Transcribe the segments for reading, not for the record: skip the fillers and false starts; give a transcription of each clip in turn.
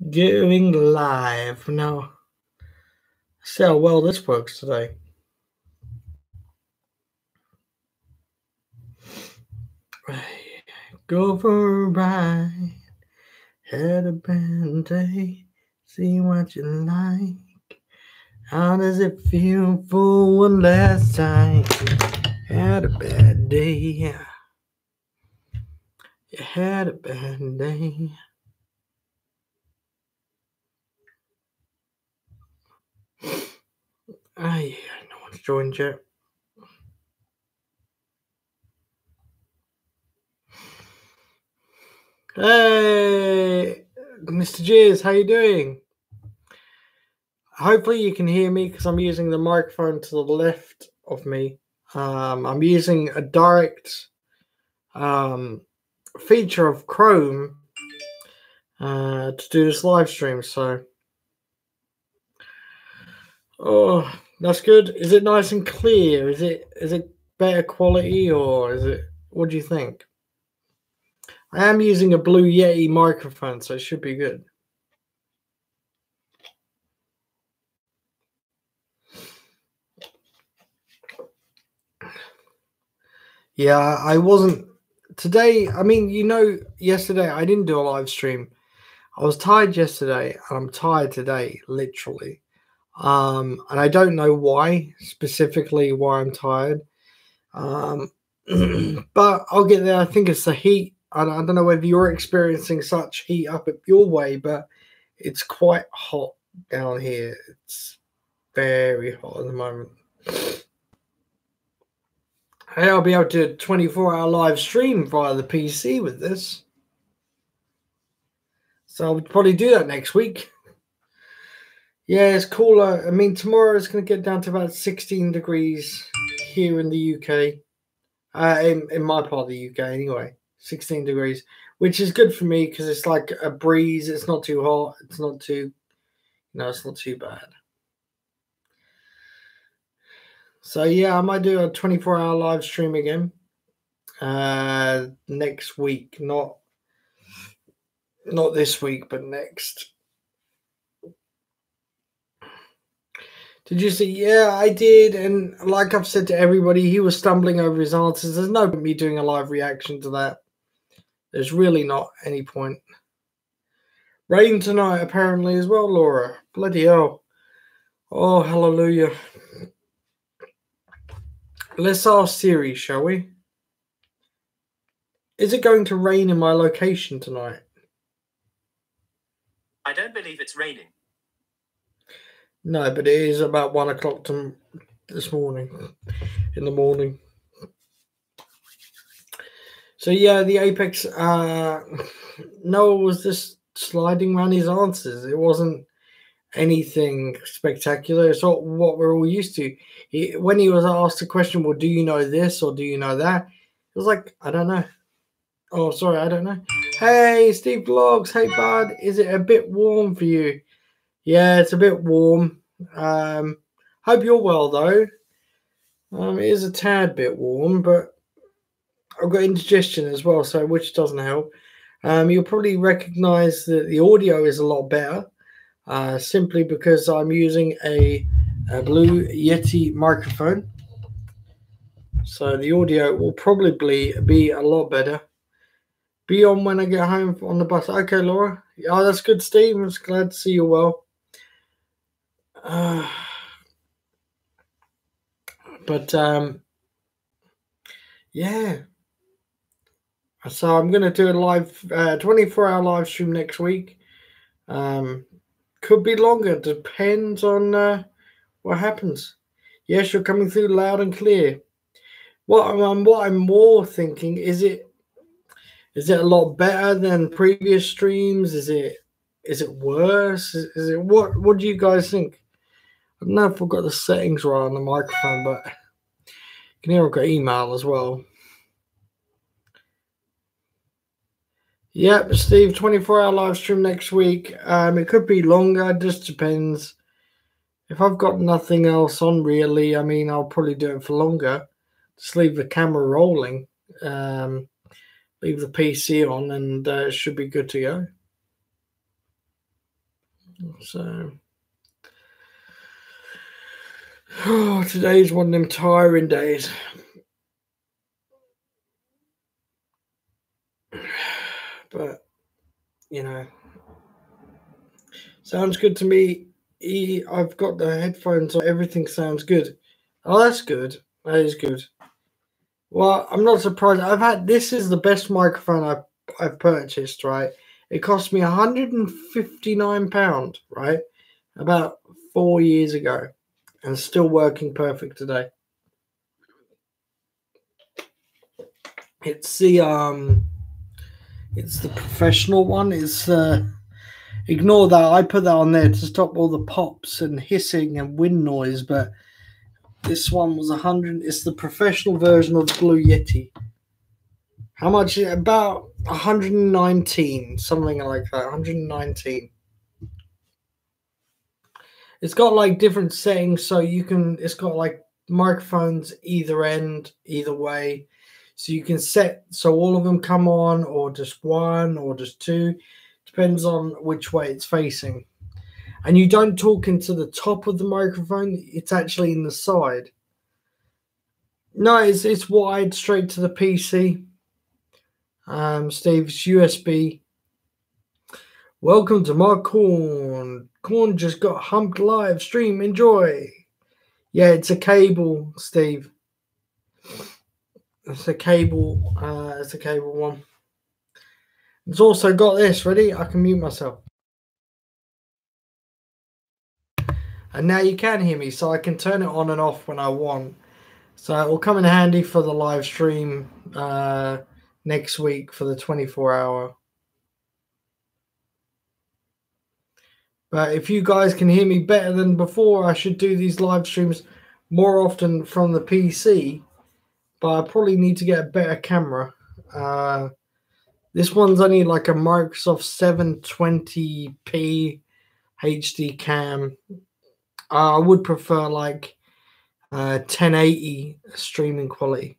Going live now. See how well this works today. Go for a ride, had a bad day, see what you like. How does it feel for one last time? Had a bad day. You had a bad day. Ah, yeah, no one's joined yet. Hey, Mr. Jeers, how you doing? Hopefully you can hear me because I'm using the microphone to the left of me. I'm using a direct feature of Chrome to do this live stream. So, oh, that's good. Is it nice and clear? Is it better quality, or is it? What do you think? I am using a Blue Yeti microphone, so it should be good. Yeah, I wasn't today. I mean, yesterday I didn't do a live stream. I was tired yesterday, and I'm tired today, literally. And I don't know why, specifically why I'm tired. But I'll get there. I think it's the heat. I don't know whether you're experiencing such heat up at your way, but it's quite hot down here. It's very hot at the moment. Hey, I'll be able to do a 24-hour live stream via the PC with this. So I'll probably do that next week. Yeah, it's cooler. I mean, tomorrow it's going to get down to about 16 degrees here in the UK. In my part of the UK anyway, 16 degrees, which is good for me because it's like a breeze. It's not too hot. It's not too, it's not too bad. So yeah, I might do a 24-hour live stream again next week. Not this week, but next. Did you see? Yeah, I did. And like I've said to everybody, he was stumbling over his answers. There's no point me doing a live reaction to that. There's really not any point. Rain tonight, apparently, as well, Laura. Bloody hell. Oh, hallelujah. Let's ask Siri, shall we? Is it going to rain in my location tonight? I don't believe it's raining. No, but it is about 1 o'clock this morning. In the morning. So yeah, the Apex. Noah was just sliding around his answers. It wasn't anything spectacular. It's not what we're all used to. When he was asked a question, well, do you know this or do you know that? It was like, I don't know. Oh, sorry, I don't know. Hey, Steve Vlogs. Hey, bud. Is it a bit warm for you? Yeah, it's a bit warm. Hope you're well, though. It is a tad bit warm, but I've got indigestion as well, so which doesn't help. You'll probably recognize that the audio is a lot better, simply because I'm using a Blue Yeti microphone. So the audio will probably be a lot better. Be on when I get home on the bus. Okay, Laura. Oh, that's good, Steve. I'm just glad to see you well. Yeah. So I'm going to do a live 24-hour live stream next week. Could be longer. Depends on what happens. Yes, you're coming through loud and clear. What I'm more thinking is it a lot better than previous streams? Is it worse? Is it what do you guys think? I don't know if I've got the settings right on the microphone, but you can hear I've got email as well. Yep, Steve, 24-hour live stream next week. It could be longer, it just depends. If I've got nothing else on really, I mean, I'll probably do it for longer. Just leave the camera rolling, leave the PC on, and it should be good to go. So, oh, today's one of them tiring days. But, you know, sounds good to me. I've got the headphones on. Everything sounds good. Oh, that's good. That is good. Well, I'm not surprised. This is the best microphone I've purchased, right? It cost me £159, right? About 4 years ago, and still working perfect today. It's the professional one. It's ignore that. I put that on there to stop all the pops and hissing and wind noise, but this one was 100. It's the professional version of the Blue Yeti. How much? About 119, something like that. 119. It's got like different settings, so you can. It's got like microphones either end, either way, so you can set so all of them come on, or just one, or just two. Depends on which way it's facing. And you don't talk into the top of the microphone; it's actually in the side. No, it's wired straight to the PC. Steve's USB. Welcome to my corn. Corn just got humped live stream. Enjoy. Yeah, it's a cable, Steve. It's a cable. It's a cable one. It's also got this. Ready? I can mute myself. And now you can hear me, so I can turn it on and off when I want. So it will come in handy for the live stream next week for the 24-hour. But if you guys can hear me better than before, I should do these live streams more often from the PC. But I probably need to get a better camera. This one's only like a Microsoft 720p HD cam. I would prefer like 1080 streaming quality.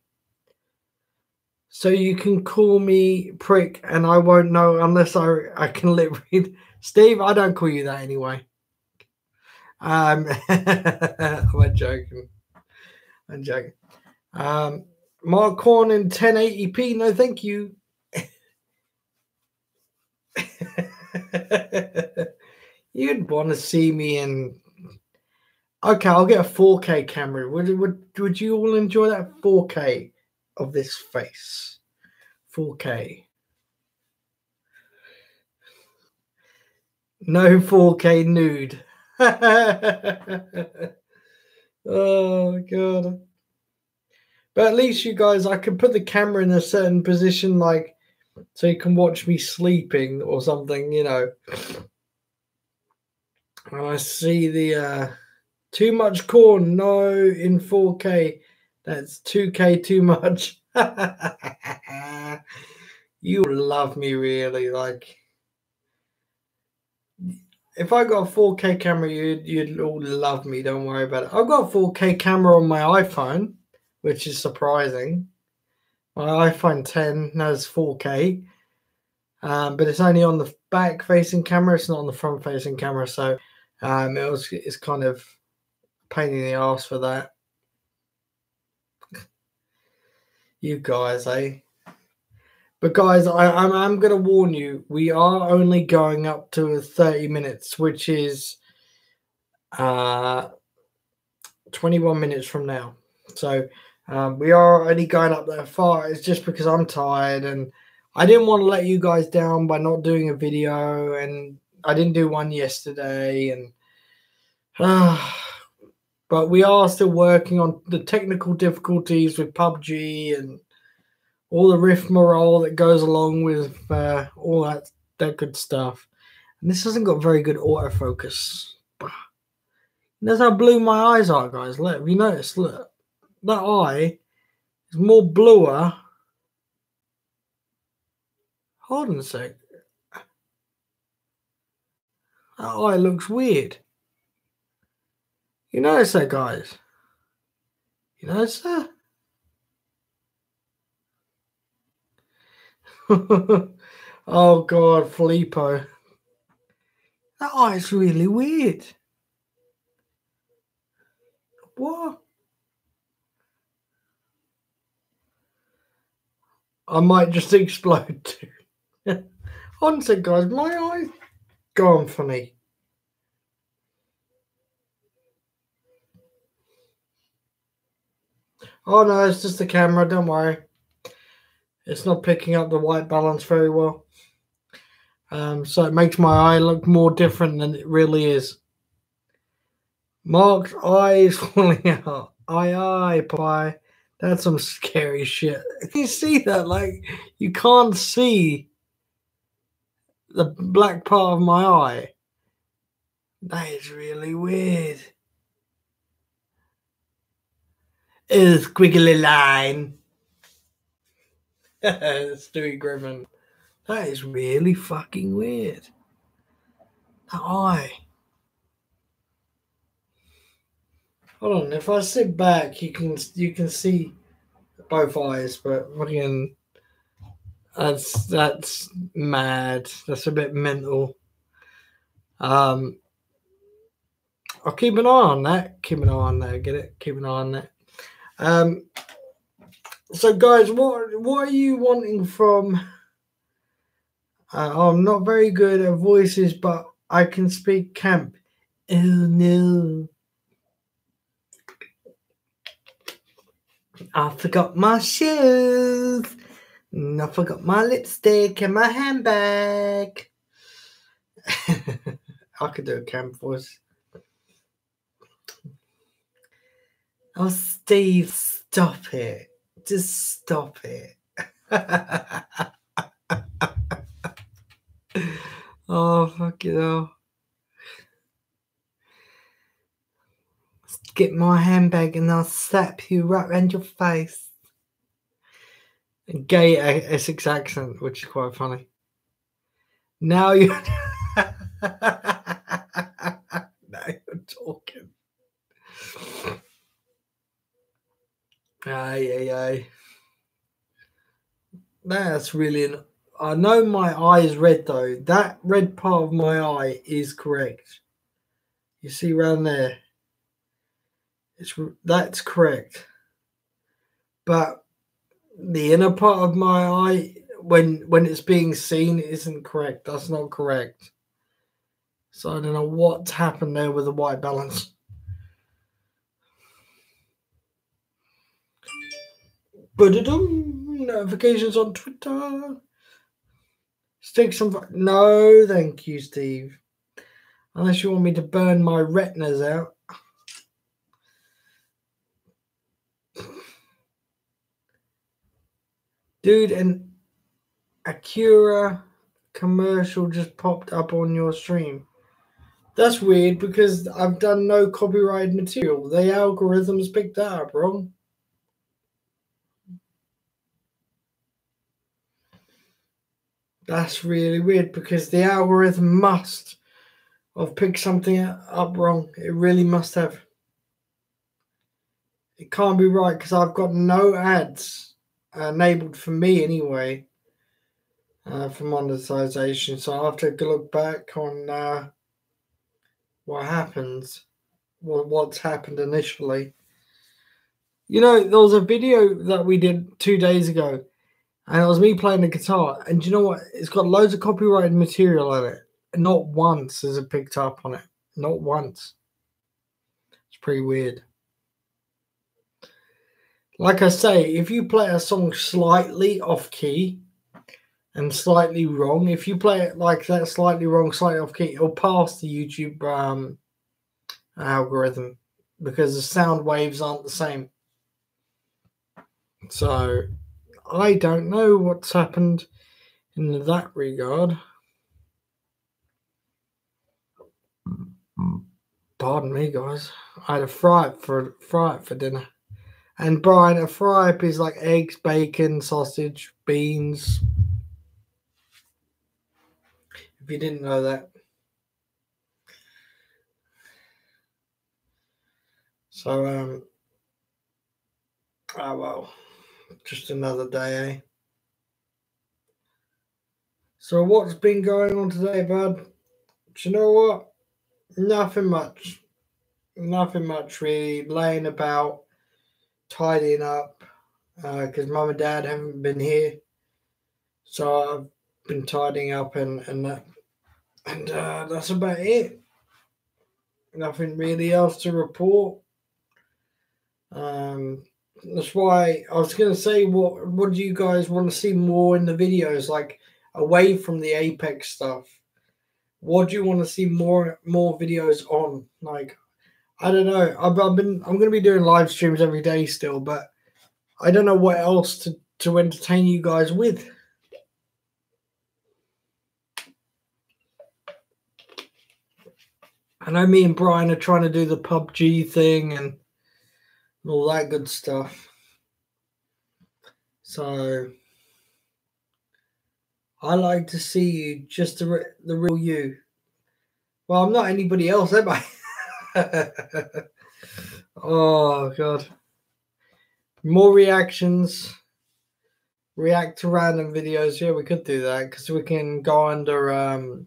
So you can call me prick and I won't know unless I can lip read. Steve, I don't call you that anyway. I'm joking. I'm joking. Mark Horn in 1080p. No, thank you. You'd want to see me in. Okay, I'll get a 4K camera. Would you all enjoy that 4K of this face? 4K. No 4K nude. Oh god. But at least you guys, I can put the camera in a certain position, like so you can watch me sleeping or something, you know. And I see the too much corn. No, in 4K. That's 2K too much. You love me really, like if I got a 4K camera, you'd all love me. Don't worry about it. I've got a 4K camera on my iPhone, which is surprising. My iPhone 10 has 4K, but it's only on the back-facing camera. It's not on the front-facing camera, so it's kind of a pain in the ass for that. You guys, eh? But guys, I'm going to warn you. We are only going up to 30 minutes, which is 21 minutes from now. So we are only going up that far. It's just because I'm tired and I didn't want to let you guys down by not doing a video, and I didn't do one yesterday. And but we are still working on the technical difficulties with PUBG and all the rigmarole that goes along with all that good stuff. And this hasn't got very good autofocus. Notice how blue my eyes are, guys. Look, have you noticed? Look, that eye is more bluer. Hold on a sec. That eye looks weird. You notice that, guys? You notice that? Oh God, Filippo. That eye's really weird. What? I might just explode too. Honestly, guys, my eye's gone funny. Oh no, it's just the camera, don't worry. It's not picking up the white balance very well. So it makes my eye look more different than it really is. Mark's eye is falling out. Aye, pie. That's some scary shit. Can you see that? Like, you can't see the black part of my eye. That is really weird. It's squiggly line. Stewie Griffin. That is really fucking weird. That eye. Hold on, if I sit back, you can see both eyes, but fucking that's mad. That's a bit mental. I'll keep an eye on that. Keep an eye on that. Get it? Keep an eye on that. So guys, what are you wanting from? I'm not very good at voices, but I can speak camp. Oh no. I forgot my shoes. And I forgot my lipstick and my handbag. I could do a camp voice. Oh, Steve, stop it. Just stop it. Oh, fuck it all. Get my handbag and I'll slap you right around your face. Gay Essex accent, which is quite funny. Now you now you're talking. Aye. That's really. I know my eye is red though. That red part of my eye is correct. You see around there. That's correct. But the inner part of my eye, when it's being seen, isn't correct. That's not correct. So I don't know what's happened there with the white balance. Notifications on Twitter. Stick some. No, thank you, Steve. Unless you want me to burn my retinas out. Dude, an Acura commercial just popped up on your stream. That's weird because I've done no copyrighted material. The algorithms picked that up wrong. That's really weird because the algorithm must have picked something up wrong. It really must have. It can't be right because I've got no ads enabled for me anyway for monetization. So I'll have to look back on what happens, what's happened initially. You know, there was a video that we did 2 days ago, and it was me playing the guitar. And you know what? It's got loads of copyrighted material on it. And not once has it picked up on it. Not once. It's pretty weird. Like I say, if you play a song slightly off key and slightly wrong, if you play it like that, slightly wrong, slightly off key, it'll pass the YouTube algorithm because the sound waves aren't the same. So I don't know what's happened in that regard. Pardon me, guys. I had a fry up for dinner. And Brian, a fry up is like eggs, bacon, sausage, beans. If you didn't know that. So oh well, just another day, eh? So what's been going on today, bud? Do you know what? Nothing much. Nothing much really. Laying about, tidying up, because mum and dad haven't been here, so I've been tidying up and that, and that's about it. Nothing really else to report. That's why I was going to say, what do you guys want to see more in the videos, like away from the Apex stuff? What do you want to see more videos on? Like, I don't know. I'm going to be doing live streams every day still, but I don't know what else to entertain you guys with. I know me and Brian are trying to do the PUBG thing and all that good stuff. So I like to see you, just the real you. Well, I'm not anybody else, am I? Oh, God. More reactions. React to random videos. Yeah, we could do that because we can go under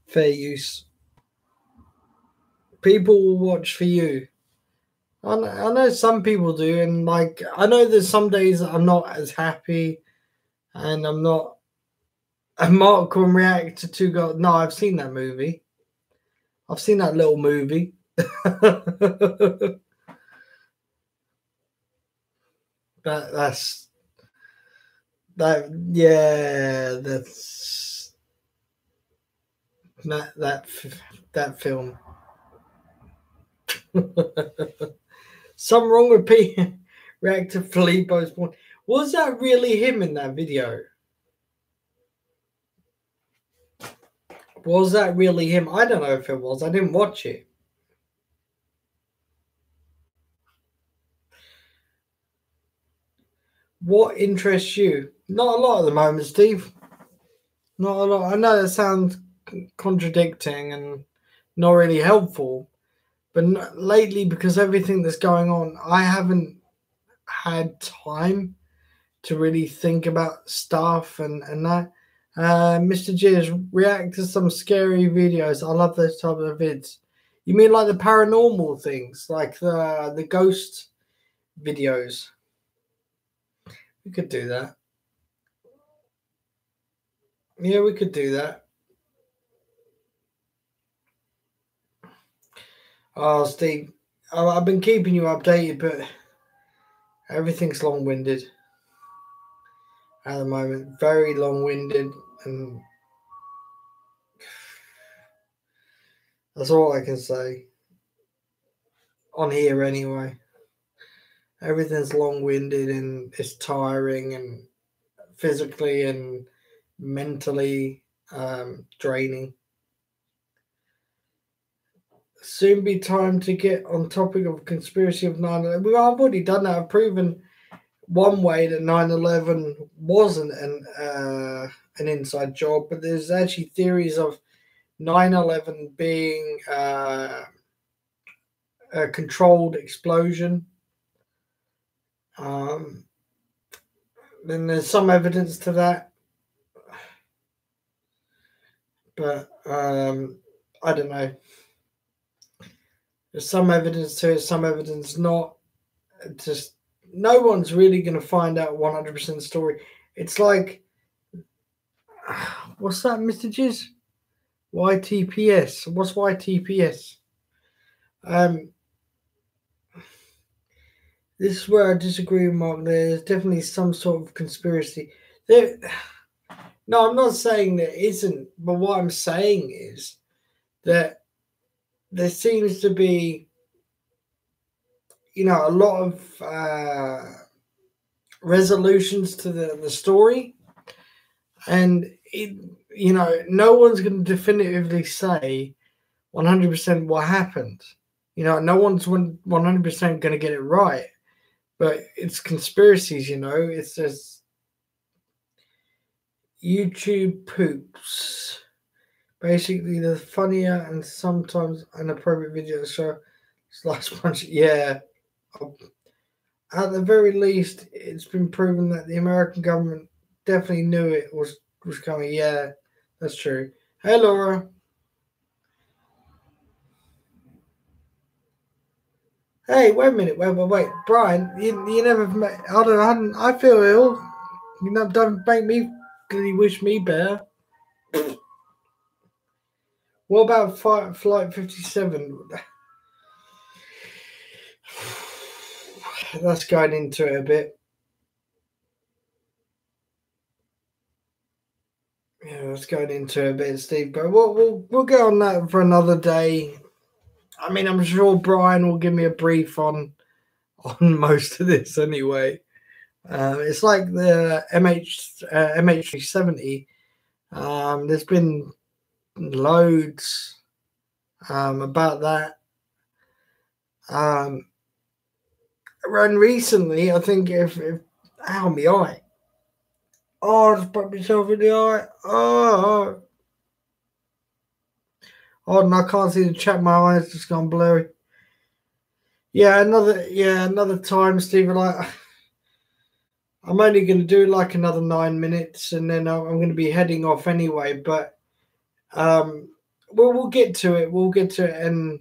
fair use. People will watch for you. I know some people do, and like I know there's some days that I'm not as happy, and I'm not. And Mark will react to Two Girls. No, I've seen that movie. I've seen that little movie. that's that. Yeah, that's that film. Something wrong with P. React to Filippo's point. Was that really him in that video? Was that really him? I don't know if it was. I didn't watch it. What interests you? Not a lot at the moment, Steve. Not a lot. I know that sounds contradicting and not really helpful, but lately, because everything that's going on, I haven't had time to really think about stuff and that. Mr. Jizz, react to some scary videos. I love those type of vids. You mean like the paranormal things, like the ghost videos? We could do that. Yeah, we could do that. Oh, Steve, I've been keeping you updated, but everything's long-winded at the moment. Very long-winded, and that's all I can say. On here, anyway. Everything's long-winded and it's tiring and physically and mentally draining. Soon be time to get on topic of conspiracy of 9/11. Well, I've already done that. I've proven one way that 9/11 wasn't an inside job, but there's actually theories of 9/11 being a controlled explosion. Then there's some evidence to that, but I don't know. There's some evidence to it, some evidence not. Just no one's really going to find out 100% story. It's like, what's that, Mr. Jizz? YTPS. What's YTPS? This is where I disagree with Mark. There's definitely some sort of conspiracy. No, I'm not saying there isn't, but what I'm saying is that there seems to be, a lot of resolutions to the story, and no one's going to definitively say 100% what happened. No one's 100% going to get it right, but it's conspiracies. It's just YouTube poops. Basically, the funnier and sometimes inappropriate videos show last bunch. Yeah. At the very least, it's been proven that the American government definitely knew it was coming. Yeah, that's true. Hey, Laura. Hey, wait a minute. Wait. Brian, you never met. I don't know. I feel ill. You know, don't make me really wish me better. What about Flight 57? That's going into it a bit. Yeah, that's going into it a bit, Steve. But we'll go on that for another day. I mean, I'm sure Brian will give me a brief on most of this anyway. It's like the MH370. There's been loads about that. And recently, I think if ow, my eye. Oh, I just put myself in the eye. Oh, and I can't see the chat. My eyes just gone blurry. Yeah, another time, Stephen. I'm only going to do like another 9 minutes, and then I'm going to be heading off anyway. But we'll get to it. We'll get to it, and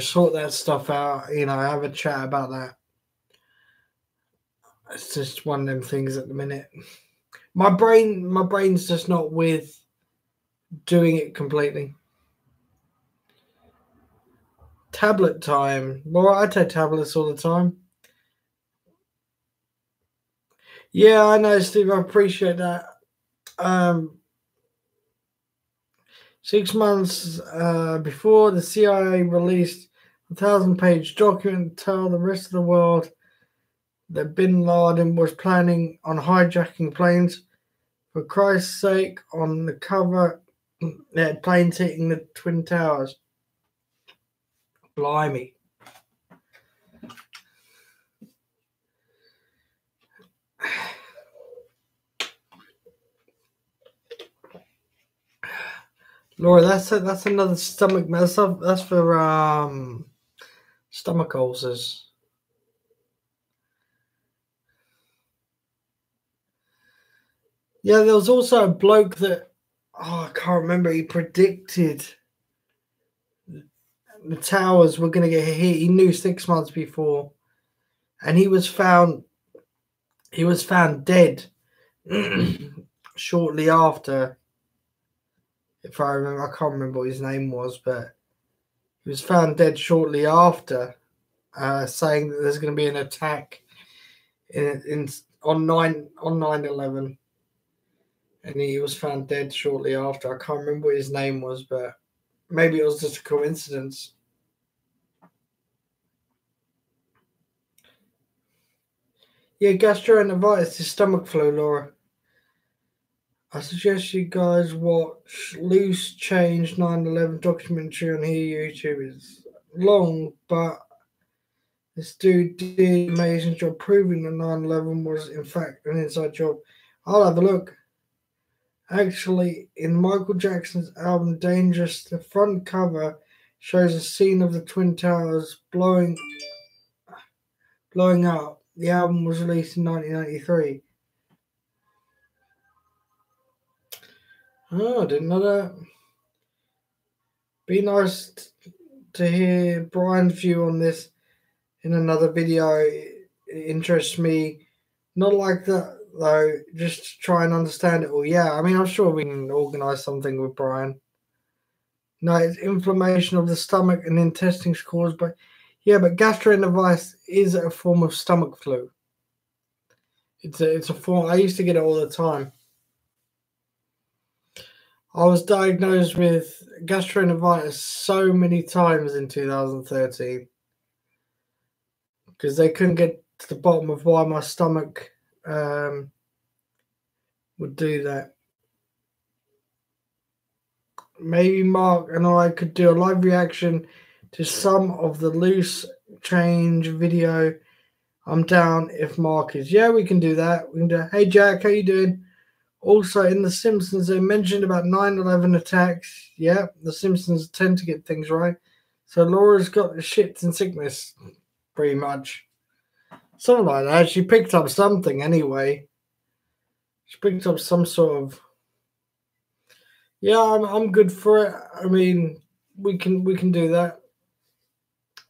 sort that stuff out. Have a chat about that. It's just one of them things at the minute. My brain's just not with doing it completely. Tablet time. Well, I take tablets all the time. Yeah, I know, Steve. I appreciate that. 6 months before, the CIA released a 1,000-page document to tell the rest of the world that bin Laden was planning on hijacking planes. For Christ's sake, on the cover, they had planes hitting the Twin Towers. Blimey. Laura, that's another stomach. That's for stomach ulcers. Yeah, there was also a bloke that I can't remember. He predicted the towers were going to get hit. He knew 6 months before, and he was found dead shortly after. If I remember, I can't remember what his name was, but he was found dead shortly after, saying that there's going to be an attack on 9/11, and he was found dead shortly after. I can't remember what his name was, but maybe it was just a coincidence. Yeah, gastroenteritis is stomach flu, Laura. I suggest you guys watch Loose Change 9/11 documentary on here. YouTube is long, but this dude did an amazing job proving that 9/11 was in fact an inside job. I'll have a look. Actually, in Michael Jackson's album Dangerous, the front cover shows a scene of the Twin Towers blowing up. The album was released in 1993. Oh, I didn't know that. Be nice to hear Brian's view on this in another video. It interests me. Not like that, though, just to try and understand it all. Yeah, I mean, I'm sure we can organise something with Brian. No, it's inflammation of the stomach and intestines caused by. Yeah, but gastroenteritis is a form of stomach flu. It's a form. I used to get it all the time. I was diagnosed with gastroenteritis so many times in 2013 because they couldn't get to the bottom of why my stomach would do that. Maybe Mark and I could do a live reaction to some of the Loose Change video. I'm down if Mark is. Yeah, we can do that. We can do. Hey Jack, how you doing? Also, in The Simpsons, they mentioned about 9/11 attacks. Yeah, The Simpsons tend to get things right. So Laura's got the shits and sickness, pretty much. Something like that. She picked up something anyway. She picked up some sort of. Yeah, I'm good for it. I mean, we can do that.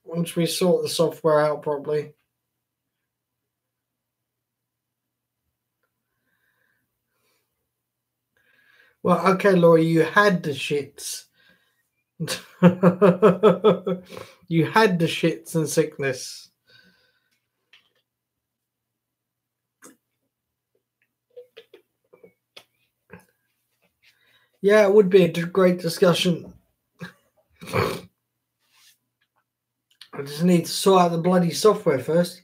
once we sort the software out properly. Well, okay, Laura, you had the shits. You had the shits and sickness. Yeah, it would be a great discussion. I just need to sort out the bloody software first.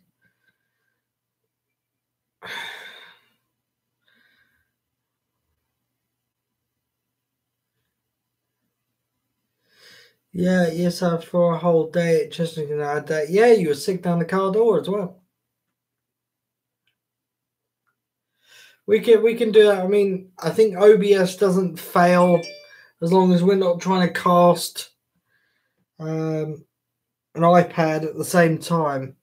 Yeah, yes, for a whole day at Chessington had that. Yeah, you were sick down the car door as well. We can do that. I mean, I think OBS doesn't fail as long as we're not trying to cast an iPad at the same time.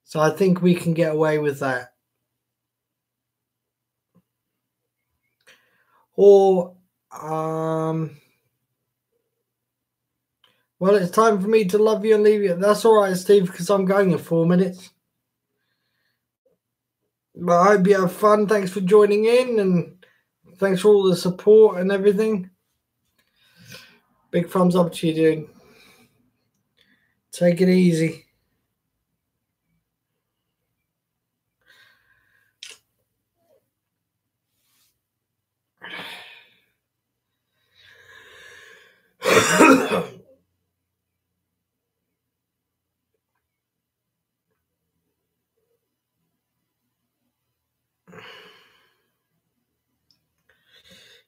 So I think we can get away with that. Or well, it's time for me to love you and leave you. That's all right, Steve, because I'm going in 4 minutes. But I hope you have fun. Thanks for joining in, and thanks for all the support and everything. Big thumbs up to you, dude. Take it easy.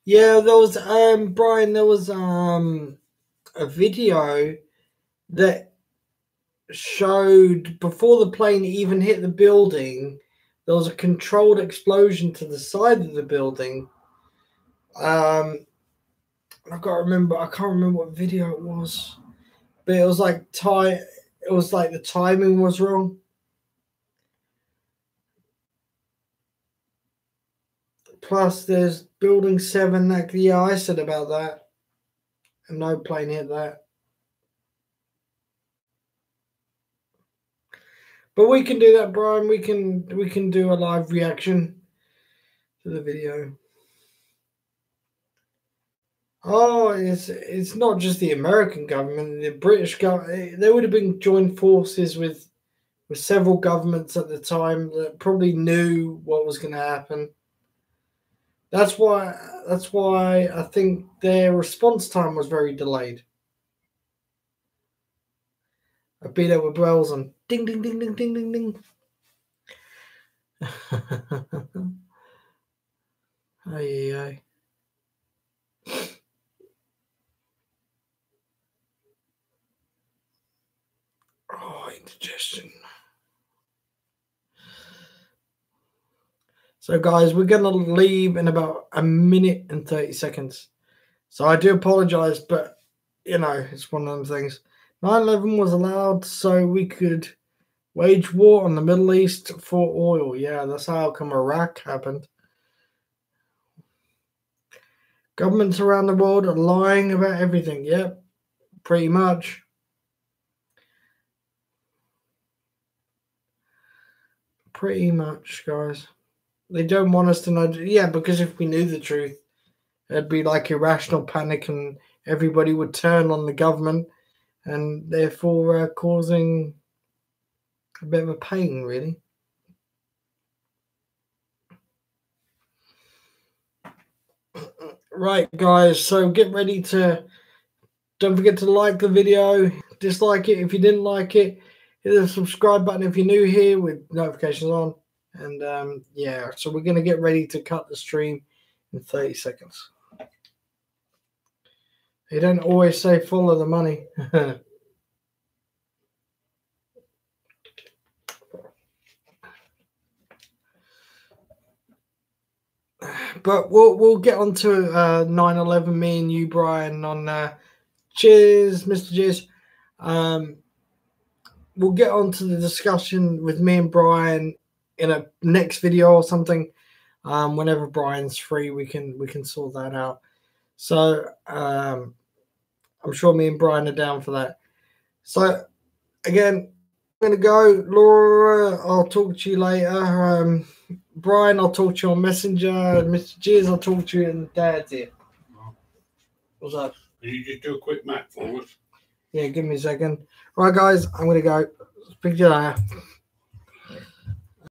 Yeah, there was Brian, there was a video that showed before the plane even hit the building, there was a controlled explosion to the side of the building. I can't remember what video it was, but it was like the timing was wrong. Plus, there's building 7 that I said about that, and no plane hit that. But we can do that, Brian. We can do a live reaction to the video. Oh, it's not just the American government, the British government. There would have been joined forces with several governments at the time that probably knew what was going to happen. That's why I think their response time was very delayed. I beat it with bells and ding ding ding ding ding ding ding. Aye. Oh, indigestion. So, guys, we're going to leave in about 1 minute and 30 seconds. So I do apologize, but, it's one of them things. 9/11 was allowed so we could wage war on the Middle East for oil. Yeah, that's how come Iraq happened. Governments around the world are lying about everything. Yep, pretty much. Pretty much, guys. They don't want us to know. Yeah, because if we knew the truth, it'd be like irrational panic and everybody would turn on the government and therefore causing a bit of a pain, really. Right, guys, so get ready to... Don't forget to like the video, dislike it if you didn't like it, hit the subscribe button if you're new here with notifications on. And yeah, so we're going to get ready to cut the stream in 30 seconds. They don't always say follow the money. But we'll get on to 9/11, me and you, Brian, on cheers, Mr. Jizz. We'll get on to the discussion with me and Brian in a next video or something. Whenever Brian's free, we can sort that out. So I'm sure me and Brian are down for that. So again, I'm gonna go. Laura, I'll talk to you later. Brian, I'll talk to you on Messenger. Mr. Cheers, I'll talk to you in Dad's here. What's up? Can you just do a quick map for us? Yeah, give me a second. All right, guys, I'm gonna go. Speak to you later.